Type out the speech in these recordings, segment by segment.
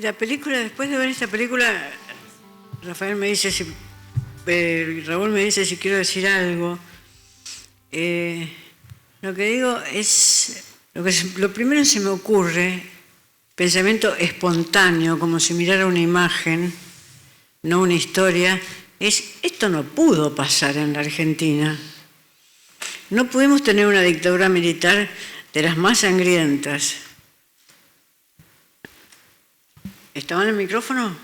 la película, después de ver esta película, Rafael me dice si, Raúl me dice si quiero decir algo. Lo que digo es, lo primero se me ocurre, pensamiento espontáneo, como si mirara una imagen, no una historia, es, esto no pudo pasar en la Argentina. No pudimos tener una dictadura militar de las más sangrientas. ¿Estaba en el micrófono?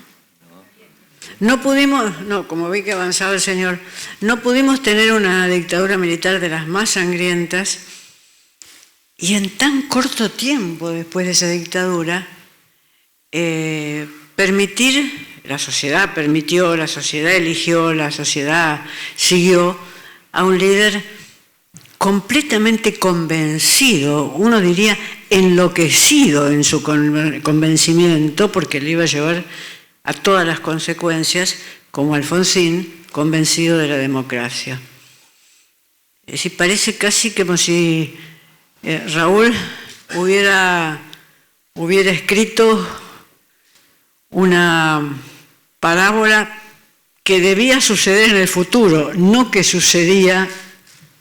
No pudimos, no, como vi que avanzaba el señor, no pudimos tener una dictadura militar de las más sangrientas y en tan corto tiempo después de esa dictadura, la sociedad permitió, la sociedad eligió, la sociedad siguió a un líder completamente convencido, uno diría enloquecido en su convencimiento, porque le iba a llevar a todas las consecuencias, como Alfonsín, convencido de la democracia. Es decir, parece casi como si Raúl hubiera escrito una parábola que debía suceder en el futuro, no que sucedía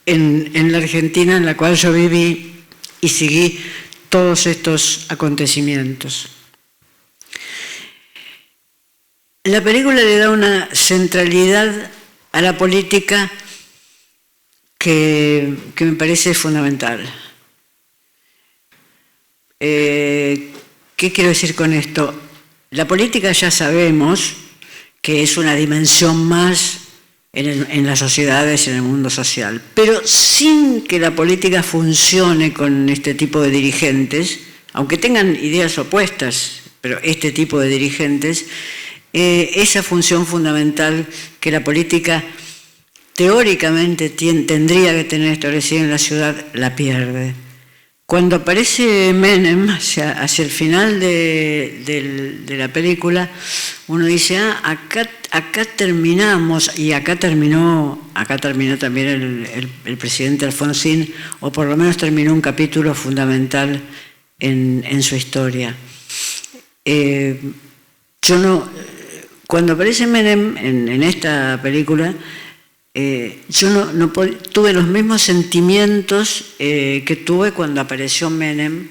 en la Argentina en la cual yo viví y seguí todos estos acontecimientos. La película le da una centralidad a la política que me parece fundamental. ¿Qué quiero decir con esto? La política ya sabemos que es una dimensión más en las sociedades, en el mundo social, pero sin que la política funcione con este tipo de dirigentes, aunque tengan ideas opuestas, pero este tipo de dirigentes, esa función fundamental que la política teóricamente tendría que tener establecida en la ciudad, la pierde. Cuando aparece Menem, hacia el final de la película, uno dice, acá terminamos, y acá terminó también el presidente Alfonsín, o por lo menos terminó un capítulo fundamental en su historia. Cuando aparece Menem en esta película, yo no tuve los mismos sentimientos que tuve cuando apareció Menem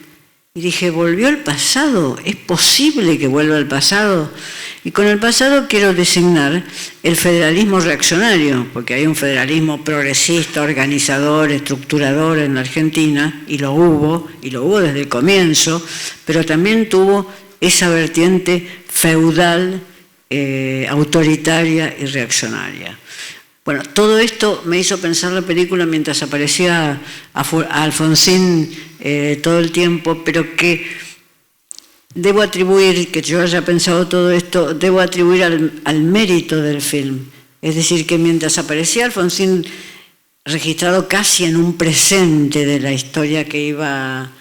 y dije, ¿volvió al pasado? ¿Es posible que vuelva al pasado? Y con el pasado quiero designar el federalismo reaccionario, porque hay un federalismo progresista, organizador, estructurador en la Argentina, y lo hubo desde el comienzo, pero también tuvo esa vertiente feudal, autoritaria y reaccionaria. Bueno, todo esto me hizo pensar la película mientras aparecía a Alfonsín todo el tiempo, pero que debo atribuir, que yo haya pensado todo esto, debo atribuir al mérito del film. Es decir, que mientras aparecía Alfonsín registrado casi en un presente de la historia que iba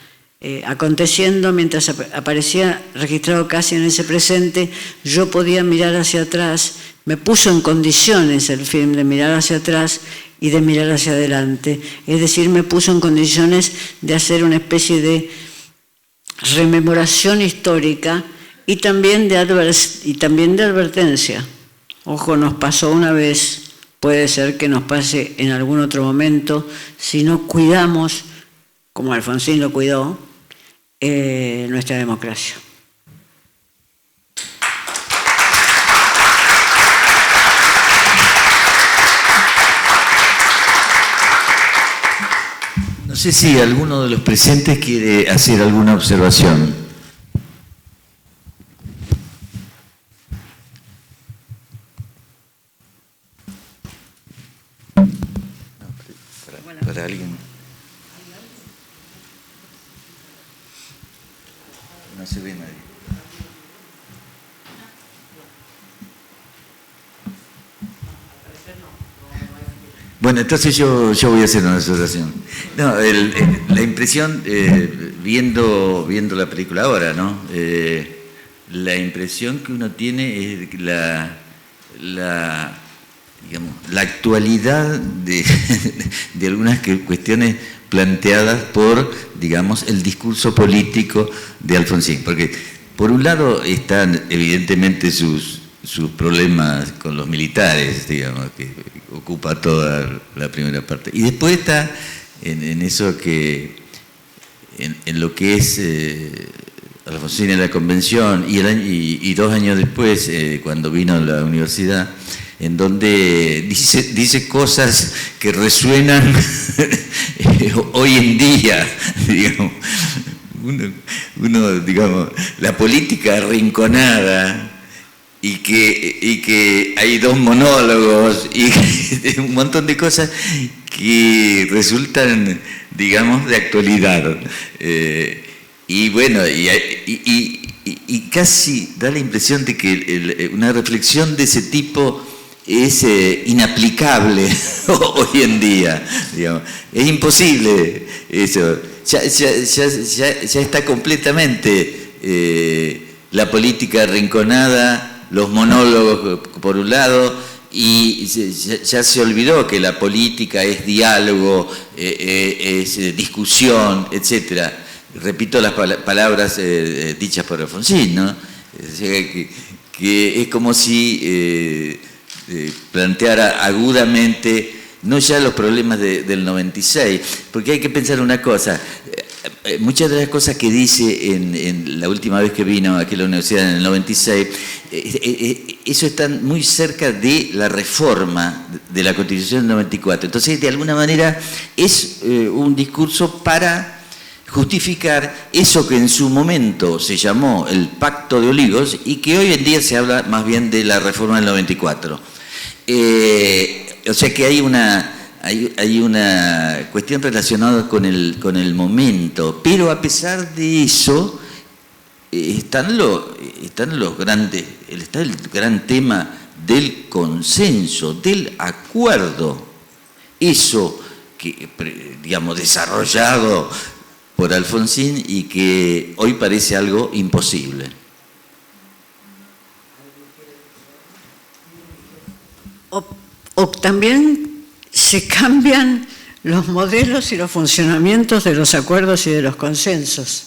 aconteciendo, mientras aparecía registrado casi en ese presente, yo podía mirar hacia atrás. Me puso en condiciones el film de mirar hacia atrás y de mirar hacia adelante. Es decir, me puso en condiciones de hacer una especie de rememoración histórica y también de advertencia. Ojo, nos pasó una vez, puede ser que nos pase en algún otro momento, si no cuidamos, como Alfonsín lo cuidó, nuestra democracia. No sé si alguno de los presentes quiere hacer alguna observación. Para alguien. No se ve nadie. Bueno, entonces yo voy a hacer una observación. No, la impresión, viendo la película ahora, ¿no? La impresión que uno tiene es la actualidad de algunas cuestiones planteadas por, digamos, el discurso político de Alfonsín. Porque por un lado están evidentemente sus problemas con los militares, digamos, que ocupa toda la primera parte. Y después está en eso que, en lo que es Alfonsín en la convención y 2 años después, cuando vino a la universidad, en donde dice cosas que resuenan hoy en día, digamos. Uno, digamos, la política arrinconada y que hay 2 monólogos y un montón de cosas que resultan, digamos, de actualidad. Y bueno, y casi da la impresión de que una reflexión de ese tipo es inaplicable hoy en día, digamos. Es imposible eso. Ya está completamente la política arrinconada, los monólogos por un lado, y ya se olvidó que la política es diálogo, es discusión, etcétera. Repito las palabras dichas por Alfonsín, ¿no? Que es como si planteara agudamente no ya los problemas del 96, porque hay que pensar una cosa, muchas de las cosas que dice en la última vez que vino aquí a la universidad en el 96, eso está muy cerca de la reforma de la Constitución del 94, entonces de alguna manera es un discurso para justificar eso que en su momento se llamó el Pacto de Olivos y que hoy en día se habla más bien de la reforma del 94. O sea que hay una cuestión relacionada con el momento, pero a pesar de eso está el gran tema del consenso, del acuerdo, eso que, digamos, desarrollado por Alfonsín y que hoy parece algo imposible. O también se cambian los modelos y los funcionamientos de los acuerdos y de los consensos.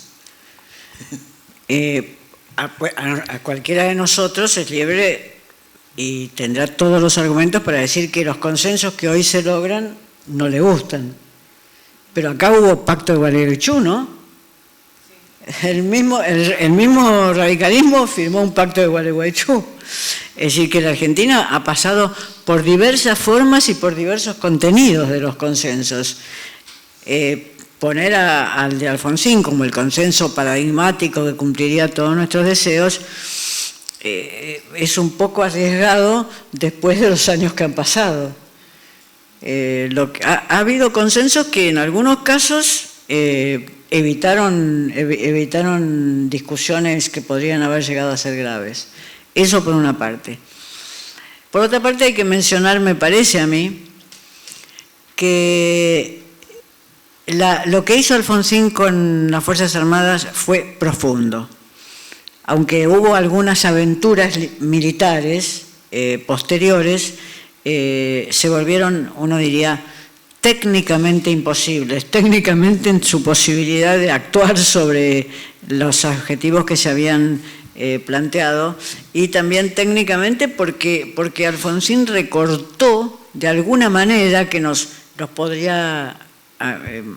A cualquiera de nosotros es libre y tendrá todos los argumentos para decir que los consensos que hoy se logran no le gustan. Pero acá hubo pacto de Gualeguaychú, ¿no? El mismo radicalismo firmó un pacto de Gualeguaychú. Es decir, que la Argentina ha pasado por diversas formas y por diversos contenidos de los consensos. Poner al de Alfonsín como el consenso paradigmático que cumpliría todos nuestros deseos es un poco arriesgado después de los años que han pasado. Ha habido consensos que en algunos casos evitaron discusiones que podrían haber llegado a ser graves. Eso por una parte. Por otra parte hay que mencionar, me parece a mí, que lo que hizo Alfonsín con las Fuerzas Armadas fue profundo. Aunque hubo algunas aventuras militares posteriores, se volvieron, uno diría, técnicamente imposibles, técnicamente en su posibilidad de actuar sobre los objetivos que se habían planteado, y también técnicamente porque Alfonsín recortó de alguna manera, que nos podría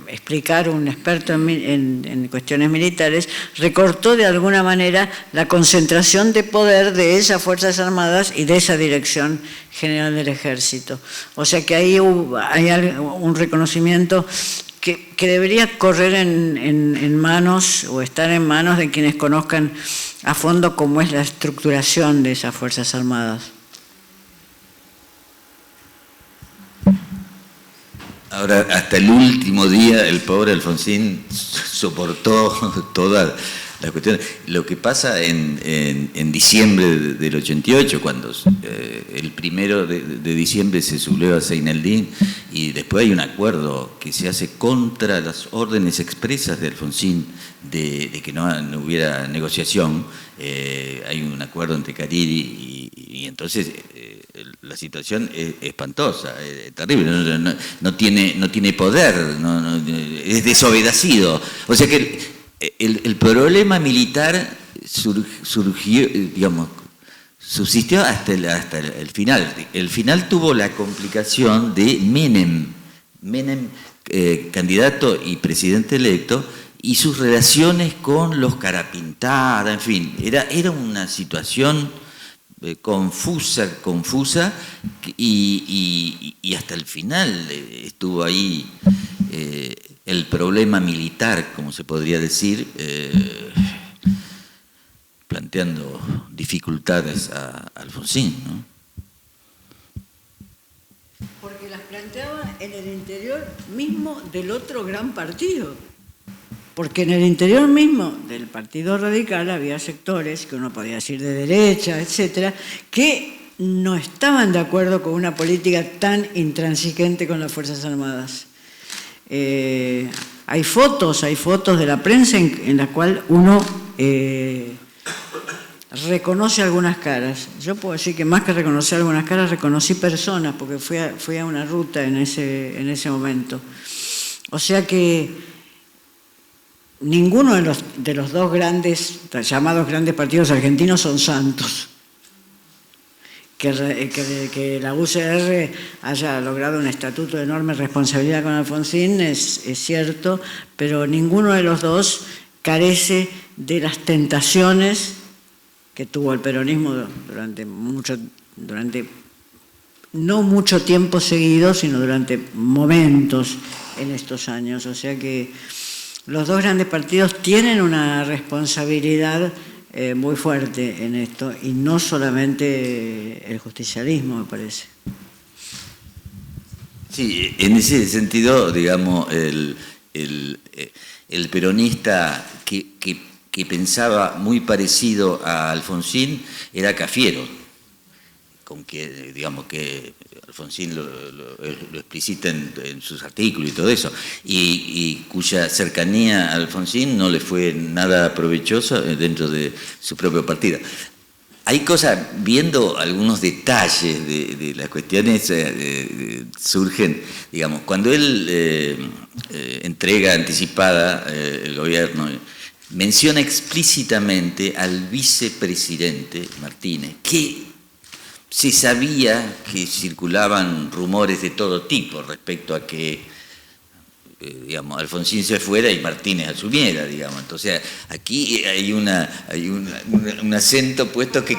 explicar un experto en cuestiones militares, recortó de alguna manera la concentración de poder de esas Fuerzas Armadas y de esa Dirección General del Ejército. O sea que ahí hay un reconocimiento que debería correr en manos o estar en manos de quienes conozcan a fondo cómo es la estructuración de esas Fuerzas Armadas. Ahora, hasta el último día, el pobre Alfonsín soportó toda la cuestión. Lo que pasa en diciembre del 88, cuando el 1 de diciembre se subleva Seineldín, y después hay un acuerdo que se hace contra las órdenes expresas de Alfonsín de que no hubiera negociación. Hay un acuerdo entre Cariri y entonces la situación es espantosa, es terrible, no tiene poder, es desobedecido. O sea que el problema militar surgió, digamos, subsistió hasta el final. El final tuvo la complicación de Menem, candidato y presidente electo, y sus relaciones con los Carapintada, en fin, era una situación confusa, y hasta el final estuvo ahí el problema militar, como se podría decir, planteando dificultades a Alfonsín, ¿no? Porque las planteaba en el interior mismo del otro gran partido. Porque en el interior mismo del Partido Radical había sectores, que uno podía decir de derecha, etcétera, que no estaban de acuerdo con una política tan intransigente con las Fuerzas Armadas. Hay fotos de la prensa en la cual uno reconoce algunas caras. Yo puedo decir que más que reconocer algunas caras, reconocí personas, porque fui a una ruta en ese momento. O sea que ninguno de los dos llamados grandes partidos argentinos son santos. Que la UCR haya logrado un estatuto de enorme responsabilidad con Alfonsín es cierto, pero ninguno de los dos carece de las tentaciones que tuvo el peronismo durante no mucho tiempo seguido, sino durante momentos en estos años. O sea que los dos grandes partidos tienen una responsabilidad muy fuerte en esto, y no solamente el justicialismo, me parece. Sí, en ese sentido, digamos, el peronista que pensaba muy parecido a Alfonsín era Cafiero, con que, digamos, que Alfonsín lo explicita en sus artículos y todo eso, y cuya cercanía a Alfonsín no le fue nada provechosa dentro de su propio partido. Hay cosas, viendo algunos detalles de las cuestiones, surgen, digamos, cuando él entrega anticipada el gobierno, menciona explícitamente al vicepresidente Martínez, que se sabía que circulaban rumores de todo tipo respecto a que, digamos, Alfonsín se fuera y Martínez asumiera, digamos. Entonces, aquí hay un acento puesto que...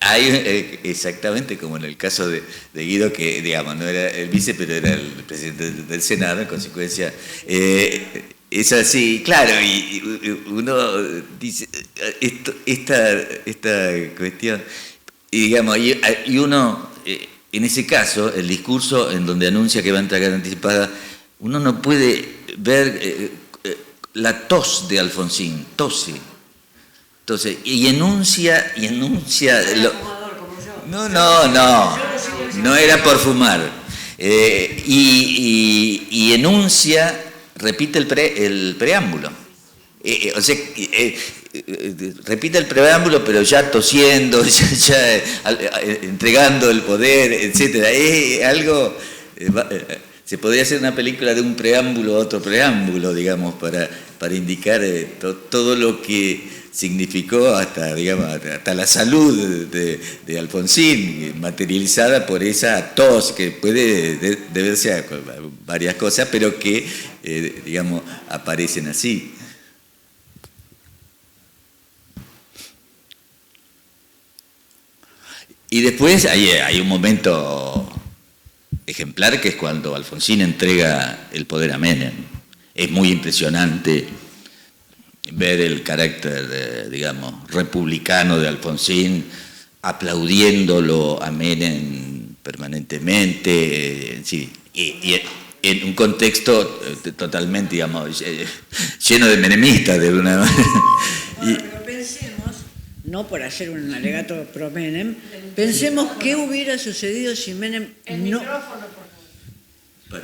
Hay, exactamente como en el caso de Guido, que, digamos, no era el vice, pero era el presidente del Senado, en consecuencia... es así, claro, y uno dice, esta cuestión, y digamos, y uno, en ese caso, el discurso en donde anuncia que va a entregar anticipada, uno no puede ver la tos de Alfonsín, tose. Entonces, y enuncia no era por fumar, y enuncia, repite el preámbulo, o sea, repite el preámbulo, pero ya tosiendo, ya entregando el poder, etcétera. Es algo, se podría hacer una película de un preámbulo a otro preámbulo, digamos, para indicar todo lo que significó hasta, digamos, hasta la salud de Alfonsín, materializada por esa tos que puede deberse a varias cosas, pero que, digamos, aparecen así. Y después hay un momento ejemplar, que es cuando Alfonsín entrega el poder a Menem. Es muy impresionante ver el carácter, digamos, republicano de Alfonsín, aplaudiéndolo a Menem permanentemente, sí, y en un contexto totalmente, digamos, lleno de menemistas, de una manera. Bueno, pero pensemos, no por hacer un alegato pro Menem, pensemos qué hubiera sucedido si Menem no...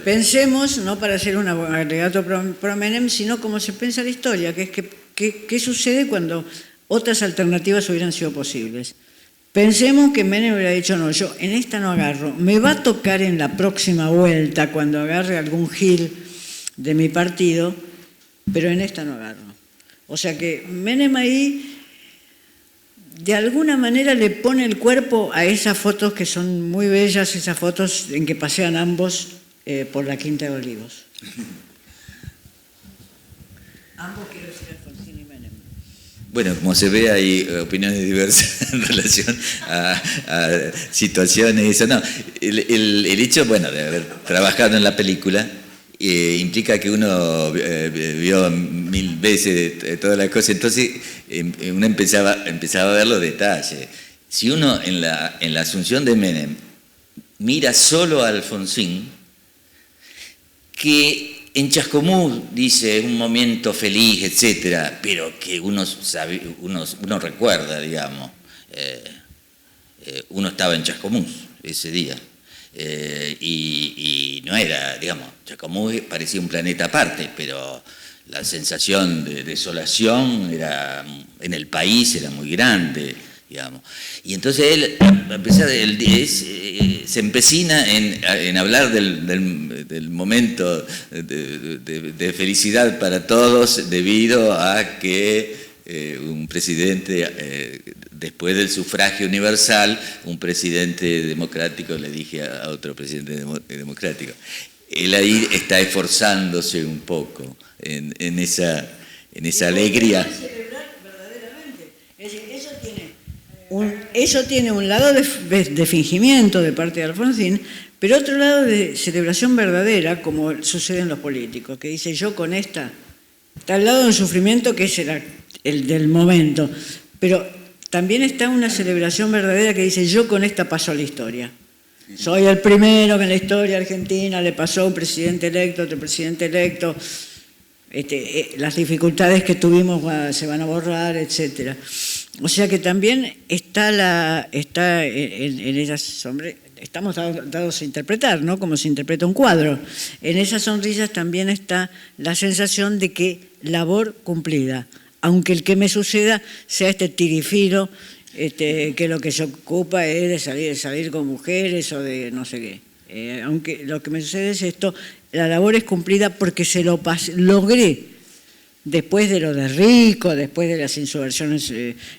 Pensemos, no para hacer un agregato pro Menem, sino como se piensa la historia, que es qué sucede cuando otras alternativas hubieran sido posibles. Pensemos que Menem hubiera dicho, no, yo en esta no agarro, me va a tocar en la próxima vuelta cuando agarre algún gil de mi partido, pero en esta no agarro. O sea que Menem ahí, de alguna manera, le pone el cuerpo a esas fotos que son muy bellas, esas fotos en que pasean ambos por la Quinta de Olivos. Ambos, quiero decir, Alfonsín y Menem. Bueno, como se ve, hay opiniones diversas en relación a situaciones y eso. No, el hecho, bueno, de haber trabajado en la película implica que uno vio 1000 veces todas las cosas, entonces uno empezaba a ver los detalles. Si uno en la asunción de Menem mira solo a Alfonsín, que en Chascomús dice un momento feliz, etcétera, pero que uno recuerda, digamos, uno estaba en Chascomús ese día, y no era, digamos, Chascomús parecía un planeta aparte, pero la sensación de desolación en el país era muy grande, digamos. Y entonces él, a pesar se empecina en hablar del momento de felicidad para todos debido a que un presidente, después del sufragio universal, un presidente democrático le dije a otro presidente democrático. Él ahí está esforzándose un poco en esa alegría. Eso tiene un lado de fingimiento de parte de Alfonsín, pero otro lado de celebración verdadera, como sucede en los políticos, que dice yo con esta, está al lado del sufrimiento que es el del momento, pero también está una celebración verdadera que dice yo con esta paso a la historia. Soy el primero que en la historia argentina le pasó a un presidente electo, otro presidente electo, las dificultades que tuvimos se van a borrar, etcétera. O sea que también está en esas estamos dados a interpretar, ¿no? Como se interpreta un cuadro. En esas sonrisas también está la sensación de que labor cumplida, aunque el que me suceda sea este tirifilo, que lo que se ocupa es de salir con mujeres o de no sé qué. Aunque lo que me sucede es esto, la labor es cumplida porque se lo logré. Después de lo de Rico, después de las insurrecciones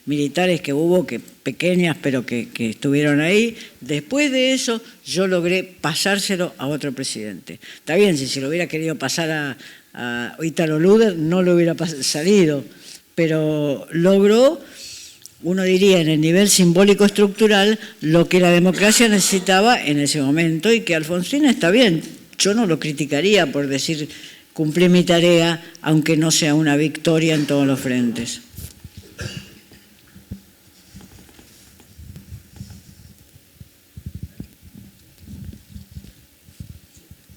militares que hubo, que pequeñas pero que estuvieron ahí, después de eso yo logré pasárselo a otro presidente. Está bien, si se lo hubiera querido pasar a Ítalo Luder no le hubiera salido, pero logró, uno diría en el nivel simbólico estructural, lo que la democracia necesitaba en ese momento y que Alfonsín está bien. Yo no lo criticaría por decir cumplí mi tarea, aunque no sea una victoria en todos los frentes.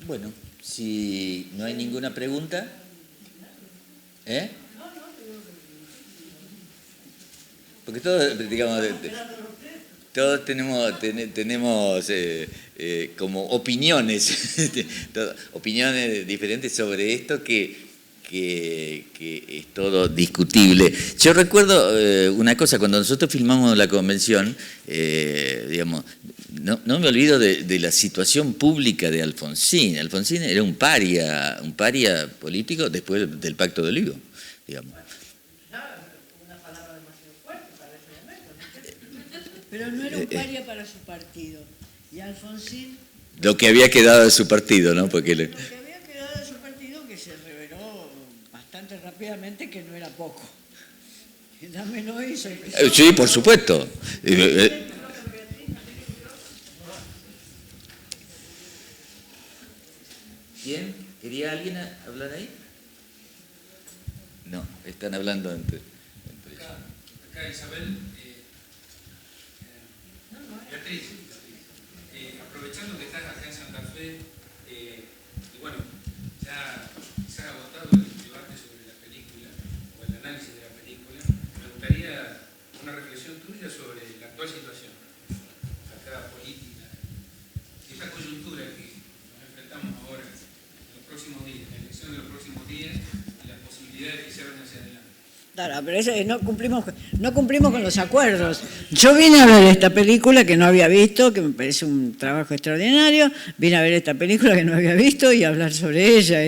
Bueno, si no hay ninguna pregunta, porque todos, digamos, todos tenemos como opiniones, opiniones diferentes sobre esto que es todo discutible. Yo recuerdo una cosa, cuando nosotros filmamos la convención, digamos, no me olvido de la situación pública de Alfonsín. Alfonsín era un paria político después del Pacto de Olivos, digamos. Pero no era un paria para su partido. Y Alfonsín... Lo que había quedado de su partido, ¿no? Porque lo que había quedado de su partido que se reveló bastante rápidamente que no era poco. Dámelo eso. Sí, por supuesto. ¿Quién? ¿Quería alguien hablar ahí? No, están hablando entre acá Isabel... Beatriz, aprovechando que estás acá en Santa Fe, y bueno, ya se ha agotado el debate sobre la película, o el análisis de la película, me gustaría una reflexión tuya sobre la actual situación, acá política, y esta coyuntura que nos enfrentamos ahora, en los próximos días, en la elección de los próximos días, y las posibilidades que se abren hacia adelante. Claro, pero no cumplimos con los acuerdos. Yo vine a ver esta película que no había visto, que me parece un trabajo extraordinario, vine a ver esta película que no había visto y hablar sobre ella.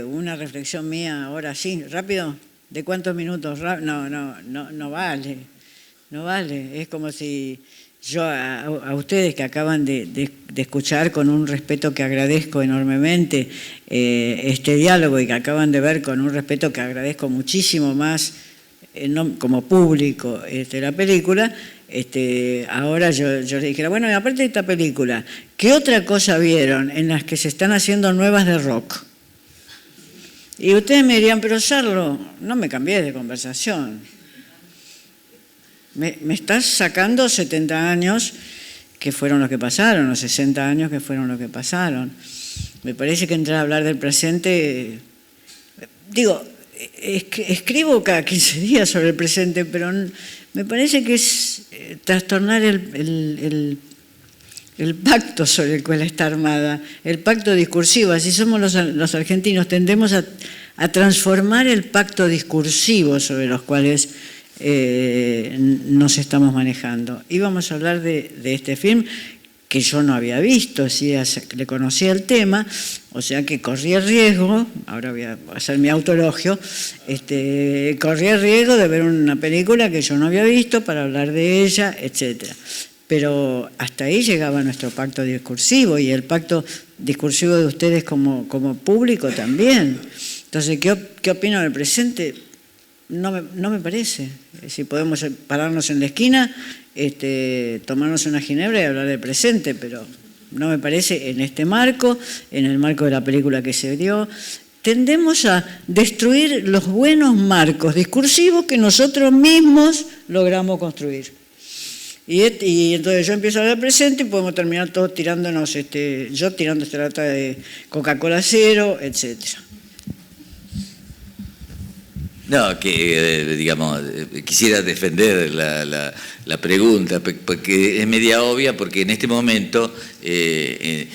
Una reflexión mía ahora sí, rápido. ¿De cuántos minutos? No vale. No vale. Es como si yo a ustedes que acaban de escuchar con un respeto que agradezco enormemente este diálogo y que acaban de ver con un respeto que agradezco muchísimo más como público la película, ahora yo les dijera, bueno, y aparte de esta película, ¿qué otra cosa vieron en las que se están haciendo nuevas de rock? Y ustedes me dirían, pero Sarlo, no me cambié de conversación. Me estás sacando 70 años que fueron los que pasaron, o 60 años que fueron los que pasaron. Me parece que entrar a hablar del presente, digo, escribo cada 15 días sobre el presente, pero me parece que es trastornar el pacto sobre el cual está armada, el pacto discursivo. Así somos los argentinos, tendemos a transformar el pacto discursivo sobre los cuales nos estamos manejando. Íbamos a hablar de este film que yo no había visto, sí, le conocía el tema, o sea que corría el riesgo, ahora voy a hacer mi autoelogio, corría el riesgo de ver una película que yo no había visto para hablar de ella, etcétera. Pero hasta ahí llegaba nuestro pacto discursivo y el pacto discursivo de ustedes como público también. Entonces, ¿qué opino del presente? No me parece. Si podemos pararnos en la esquina, tomarnos una ginebra y hablar del presente, pero no me parece en este marco, en el marco de la película que se dio. Tendemos a destruir los buenos marcos discursivos que nosotros mismos logramos construir. Y entonces yo empiezo a hablar del presente y podemos terminar todos tirándonos, yo tirando esta lata de Coca-Cola cero, etcétera. No, que digamos, quisiera defender la pregunta, porque es media obvia, porque en este momento, en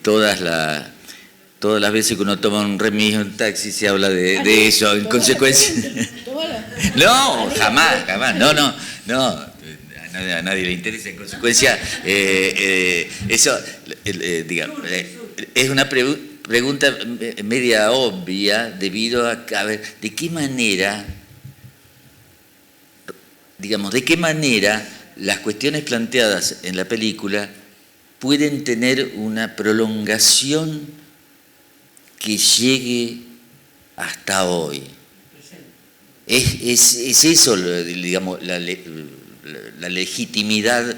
todas las veces que uno toma un remis o un taxi, se habla de eso, en consecuencia. No, jamás, no. A nadie le interesa, en consecuencia, eso, digamos, es una pregunta media obvia debido a ver, ¿de qué manera las cuestiones planteadas en la película pueden tener una prolongación que llegue hasta hoy? Es eso, digamos, la legitimidad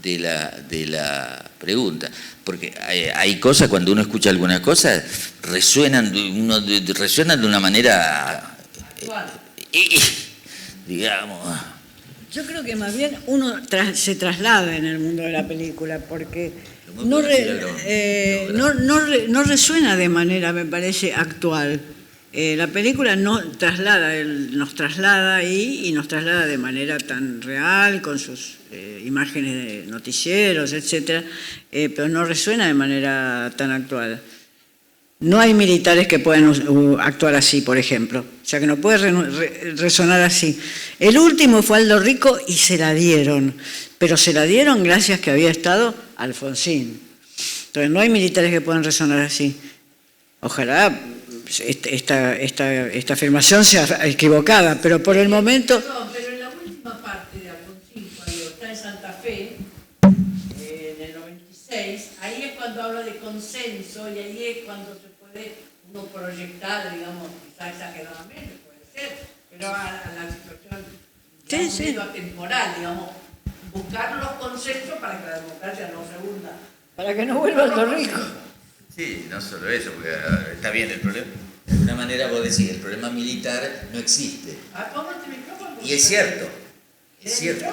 de la pregunta, porque hay cosas, cuando uno escucha algunas cosas, resuenan de una manera, digamos. Yo creo que más bien uno se traslada en el mundo de la película, porque no resuena de manera, me parece, actual. La película nos traslada ahí y nos traslada de manera tan real, con sus imágenes de noticieros, etcétera, pero no resuena de manera tan actual. No hay militares que puedan actuar así, por ejemplo, o sea que no puede resonar así. El último fue Aldo Rico y se la dieron, pero se la dieron gracias que había estado Alfonsín. Entonces no hay militares que puedan resonar así. Ojalá esta afirmación sea equivocada, pero por el momento... Pero en la última parte de Alfonsín, cuando está en Santa Fe, en el 96, ahí es cuando habla de consenso y ahí es cuando se puede uno proyectar, digamos, quizá exageradamente, puede ser, pero a la situación medio atemporal, digamos, buscar los consensos para que la democracia no se hunda. Para que no vuelva Aldo Rico. Sí, no solo eso, porque está bien el problema. De alguna manera vos decís, el problema militar no existe. Y es cierto. Es cierto.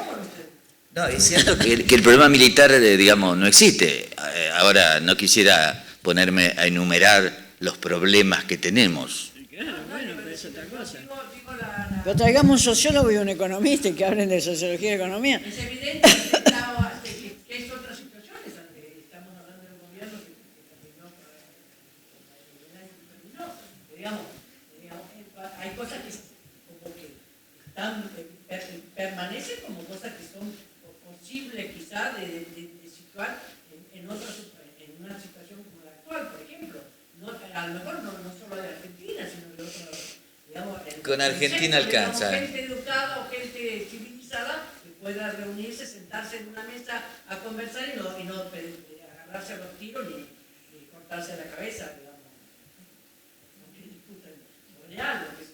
No, es cierto que el problema militar, digamos, no existe. Ahora, no quisiera ponerme a enumerar los problemas que tenemos. Claro, bueno, pero es otra cosa. Pero traigamos un sociólogo y un economista y que hablen de sociología y economía. Es evidente que es otra situación, estamos hablando del gobierno que terminó hay cosas que como que permanecen como cosas que son posibles quizás de situar en una situación como la actual, por ejemplo. A lo mejor no solo de Argentina, sino de otros, digamos, Con Argentina alcanza. Gente educada o gente civilizada que pueda reunirse, sentarse en una mesa a conversar y no agarrarse a los tiros ni cortarse la cabeza, digamos. No que discutan lo real, lo que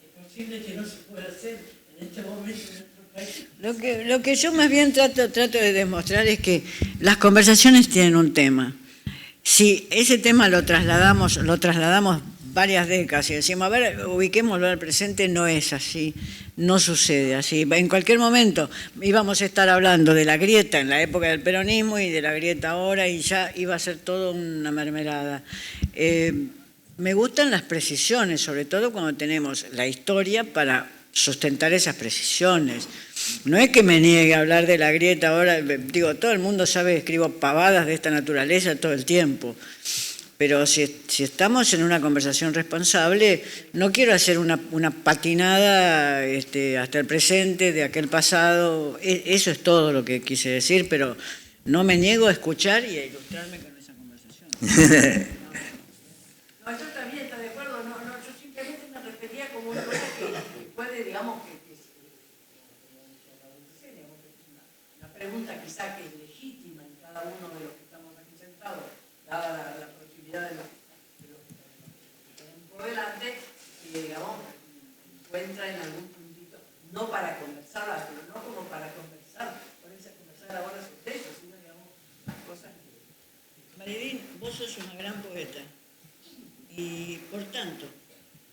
es posible que no se pueda hacer en este momento en nuestro país. Lo que yo más bien trato de demostrar es que las conversaciones tienen un tema. Si ese tema lo trasladamos varias décadas y decimos, a ver, ubiquémoslo al presente, no es así, no sucede así. En cualquier momento íbamos a estar hablando de la grieta en la época del peronismo y de la grieta ahora y ya iba a ser todo una mermelada. Me gustan las precisiones, sobre todo cuando tenemos la historia para sustentar esas precisiones. No es que me niegue a hablar de la grieta ahora, digo, todo el mundo sabe que escribo pavadas de esta naturaleza todo el tiempo. Pero si estamos en una conversación responsable, no quiero hacer una patinada hasta el presente de aquel pasado. Eso es todo lo que quise decir, pero no me niego a escuchar y a ilustrarme con esa conversación. No, yo también estoy de acuerdo. No, yo simplemente me refería como una cosa que puede, digamos, una pregunta quizá que es legítima en cada uno de los que estamos aquí sentados, dada la proximidad de los que tenemos por delante, que, digamos, encuentra en algún puntito, no para conversar, pero no como para conversar, ponerse a conversar ahora sobre eso, sino, digamos, las cosas que... Maridín, vos sos una gran poeta y, por tanto,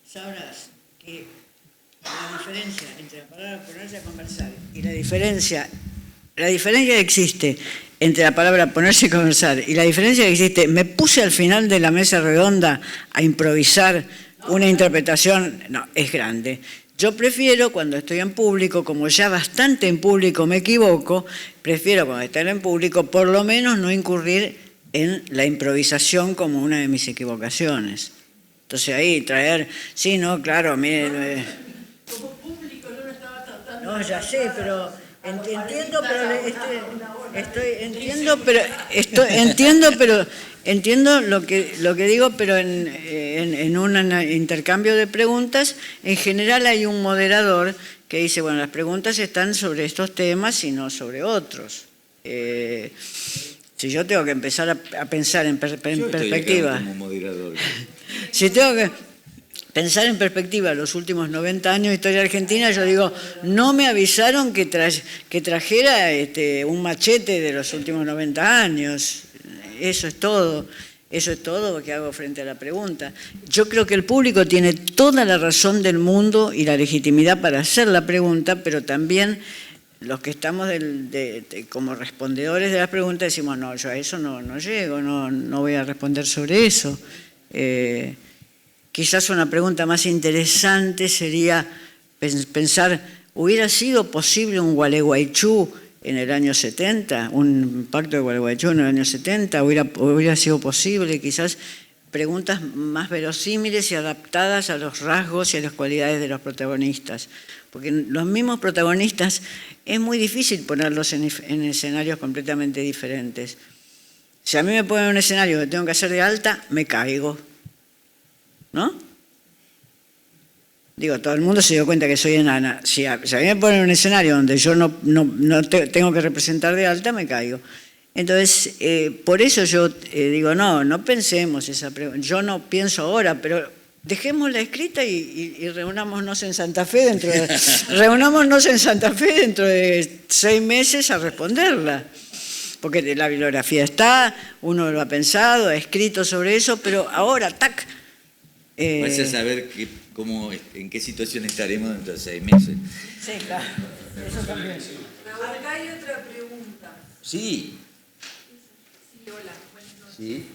sabrás que la diferencia entre la palabra ponerse a conversar y la diferencia que existe entre la palabra ponerse a conversar y la diferencia que existe, me puse al final de la mesa redonda a improvisar una interpretación, no, es grande. Yo prefiero cuando estoy en público, como ya bastante en público me equivoco, prefiero cuando estoy en público por lo menos no incurrir en la improvisación como una de mis equivocaciones. Entonces ahí traer, sí, no, claro, mire... Como público yo no estaba tratando... No, ya sé, pero entiendo lo que digo, pero en un intercambio de preguntas, en general hay un moderador que dice, bueno, las preguntas están sobre estos temas y no sobre otros. Si yo tengo que empezar a pensar en perspectiva... Como moderador. Si tengo que pensar en perspectiva los últimos 90 años de historia argentina, yo digo, no me avisaron que trajera un machete de los últimos 90 años. Eso es todo lo que hago frente a la pregunta. Yo creo que el público tiene toda la razón del mundo y la legitimidad para hacer la pregunta, pero también los que estamos como respondedores de las preguntas decimos, no, yo a eso no llego, no voy a responder sobre eso. Quizás una pregunta más interesante sería pensar, ¿hubiera sido posible un Gualeguaychú en el año 70? ¿Un pacto de Gualeguaychú en el año 70? ¿Hubiera sido posible? Quizás preguntas más verosímiles y adaptadas a los rasgos y a las cualidades de los protagonistas. Porque los mismos protagonistas es muy difícil ponerlos en escenarios completamente diferentes. Si a mí me ponen un escenario que tengo que hacer de alta, me caigo. ¿No? Digo, todo el mundo se dio cuenta que soy enana. Si a mí me ponen un escenario donde yo no tengo que representar de alta, me caigo. Entonces, por eso yo digo, no pensemos esa pregunta. Yo no pienso ahora, pero dejémosla escrita y reunámonos en Santa Fe dentro de 6 meses a responderla. Porque la bibliografía está, uno lo ha pensado, ha escrito sobre eso, pero ahora, ¡tac! Vas a saber en qué situación estaremos dentro de 6 meses. Sí, claro. Eso también. Acá hay otra pregunta. Sí. Sí, hola, buenas noches. Sí.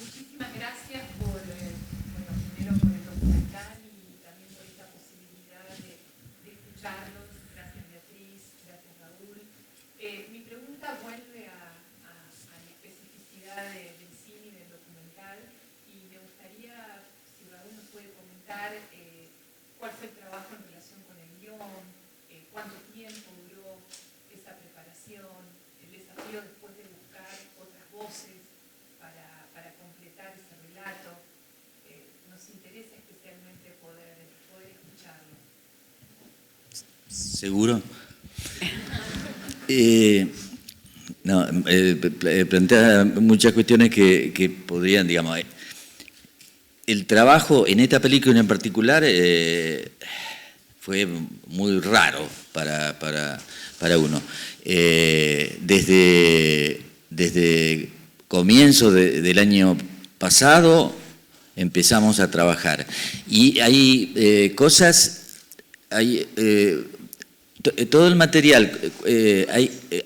Muchísimas gracias primero por el documental y también por esta posibilidad de escucharlos. Gracias Beatriz, gracias Raúl. Mi pregunta vuelve a la especificidad del cine y del documental y me gustaría, si Raúl nos puede comentar cuál fue el trabajo en relación con el guión, cuánto tiempo duró esa preparación, el desafío después de buscar otras voces para completar ese relato. Nos interesa especialmente poder escucharlo. ¿Seguro? Plantea muchas cuestiones que podrían, digamos, el trabajo en esta película en particular fue muy raro para uno. Desde comienzo del año pasado empezamos a trabajar y hay todo el material,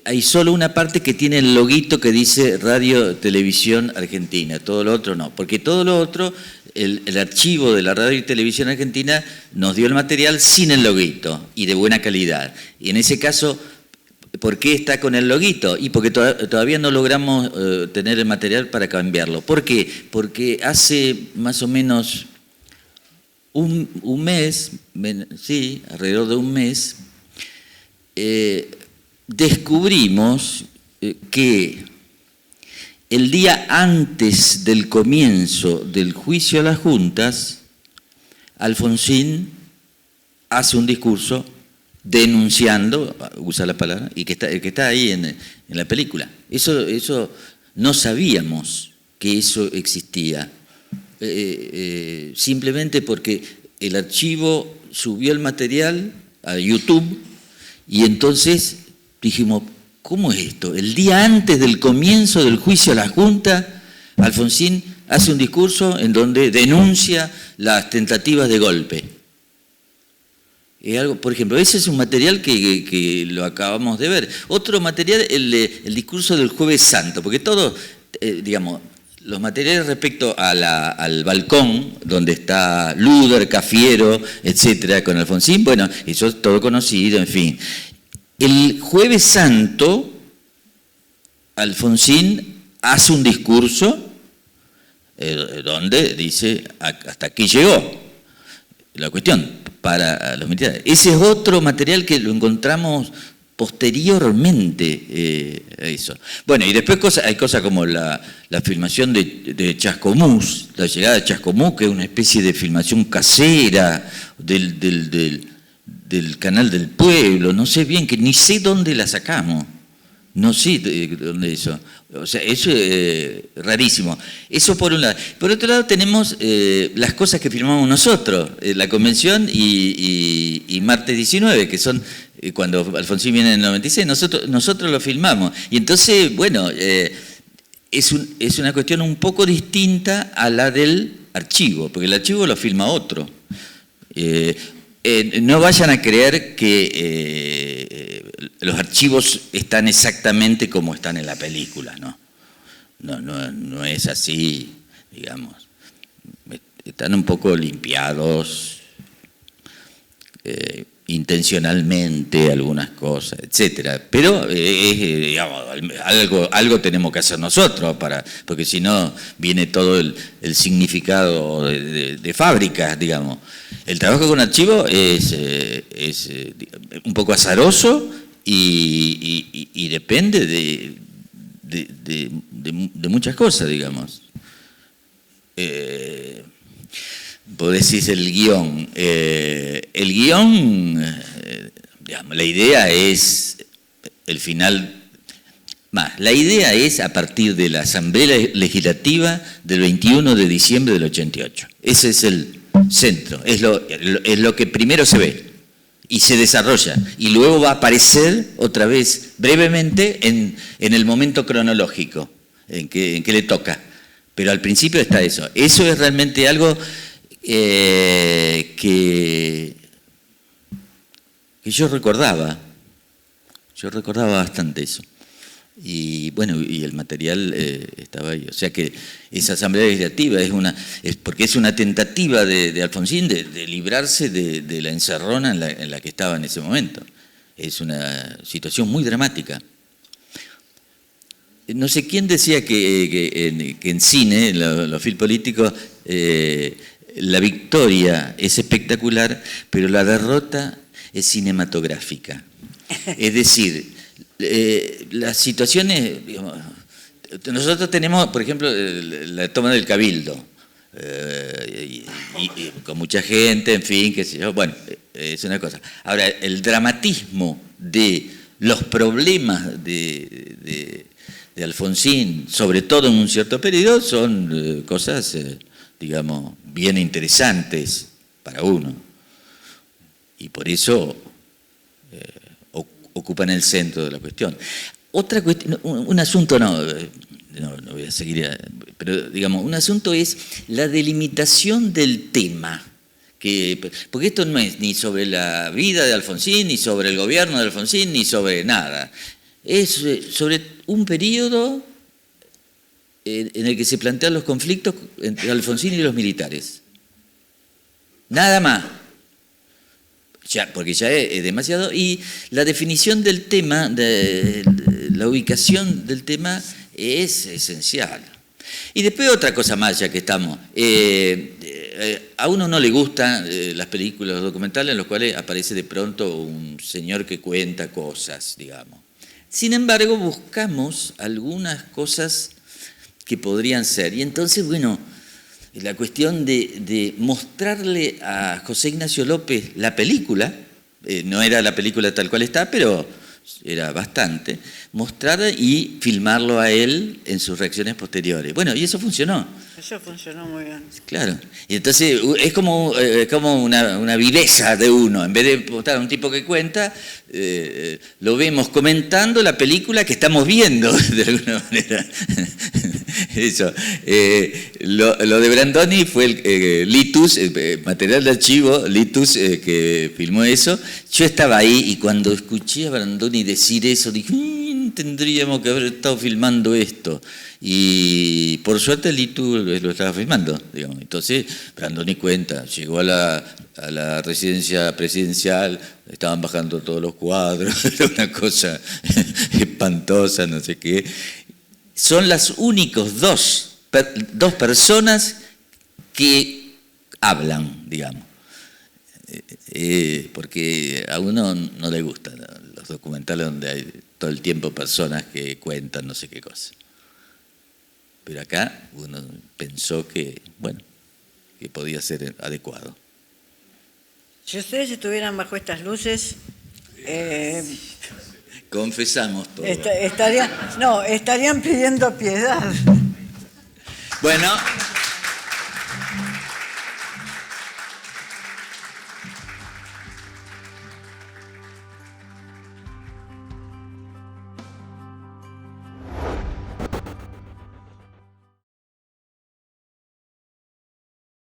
hay solo una parte que tiene el loguito que dice Radio Televisión Argentina, todo lo otro no, porque todo lo otro, el archivo de la Radio y Televisión Argentina nos dio el material sin el loguito y de buena calidad. Y en ese caso, ¿por qué está con el loguito? Y porque todavía no logramos tener el material para cambiarlo. ¿Por qué? Porque hace más o menos un mes, sí, alrededor de un mes, descubrimos que el día antes del comienzo del juicio a las juntas, Alfonsín hace un discurso denunciando, usa la palabra, y que está ahí en la película. Eso no sabíamos que eso existía, simplemente porque el archivo subió el material a YouTube y entonces dijimos, ¿cómo es esto? El día antes del comienzo del juicio a la Junta, Alfonsín hace un discurso en donde denuncia las tentativas de golpe. Por ejemplo, ese es un material que lo acabamos de ver. Otro material, el discurso del Jueves Santo, porque todos, digamos, los materiales respecto al balcón, donde está Luder, Cafiero, etcétera, con Alfonsín, bueno, eso es todo conocido, en fin. El Jueves Santo, Alfonsín hace un discurso donde dice, hasta aquí llegó la cuestión para los militares. Ese es otro material que lo encontramos posteriormente a eso. Bueno, y después hay cosas como la filmación de Chascomús, la llegada de Chascomús, que es una especie de filmación casera del canal del pueblo, no sé bien, que ni sé dónde la sacamos, no sé dónde eso. O sea, eso es rarísimo. Eso por un lado. Por otro lado tenemos las cosas que filmamos nosotros, la convención y Martes 19, que son cuando Alfonsín viene en el 96, nosotros lo filmamos. Y entonces, bueno, es una cuestión un poco distinta a la del archivo, porque el archivo lo filma otro. No vayan a creer que los archivos están exactamente como están en la película, ¿no? No es así, digamos. Están un poco limpiados intencionalmente algunas cosas, etcétera. Pero digamos, algo tenemos que hacer nosotros porque si no viene todo el significado de fábricas, digamos. El trabajo con archivo es un poco azaroso y depende de muchas cosas, digamos. Vos decís el guión. El guión, digamos, la idea es el final. La idea es a partir de la Asamblea Legislativa del 21 de diciembre del 88. Ese es el centro, es lo que primero se ve y se desarrolla. Y luego va a aparecer otra vez brevemente en el momento cronológico en que le toca. Pero al principio está eso. Eso es realmente algo que yo recordaba. Yo recordaba bastante eso. Y bueno, y el material estaba ahí. O sea que esa asamblea legislativa es porque es una tentativa de Alfonsín de librarse de la encerrona en la que estaba en ese momento. Es una situación muy dramática. No sé quién decía que en cine, en los film políticos, la victoria es espectacular, pero la derrota es cinematográfica. Es decir, las situaciones, digamos, nosotros tenemos, por ejemplo, la toma del Cabildo, y con mucha gente, en fin, qué sé yo. Bueno, es una cosa. Ahora, el dramatismo de los problemas de Alfonsín, sobre todo en un cierto periodo, son cosas, digamos, bien interesantes para uno. Y por eso ocupan el centro de la cuestión. Otra cuestión, un asunto no voy a seguir, pero digamos, un asunto es la delimitación del tema. Porque esto no es ni sobre la vida de Alfonsín, ni sobre el gobierno de Alfonsín, ni sobre nada. Es sobre un periodo en el que se plantean los conflictos entre Alfonsín y los militares. Nada más. Porque ya es demasiado. Y la definición del tema, la ubicación del tema es esencial. Y después otra cosa más, ya que estamos. A uno no le gustan las películas, los documentales en los cuales aparece de pronto un señor que cuenta cosas, digamos. Sin embargo, buscamos algunas cosas que podrían ser. Y entonces, bueno, la cuestión de mostrarle a José Ignacio López la película, no era la película tal cual está, pero era bastante, mostrar y filmarlo a él en sus reacciones posteriores. Bueno, y eso funcionó. Eso funcionó muy bien. Claro. Y entonces es como una viveza de uno. En vez de mostrar a un tipo que cuenta, lo vemos comentando la película que estamos viendo, de alguna manera. Eso. Lo de Brandoni fue el Litus, el material de archivo, Litus, que filmó eso. Yo estaba ahí y cuando escuché a Brandoni decir eso, dije, tendríamos que haber estado filmando esto. Y por suerte Litus lo estaba filmando, digamos. Entonces Brandoni cuenta, llegó a la residencia presidencial, estaban bajando todos los cuadros, era una cosa espantosa, no sé qué. Son las únicos dos personas que hablan, digamos. Porque a uno no le gustan los documentales donde hay todo el tiempo personas que cuentan no sé qué cosa. Pero acá uno pensó que, bueno, que podía ser adecuado. Si ustedes estuvieran bajo estas luces, confesamos todo. estarían pidiendo piedad. Bueno.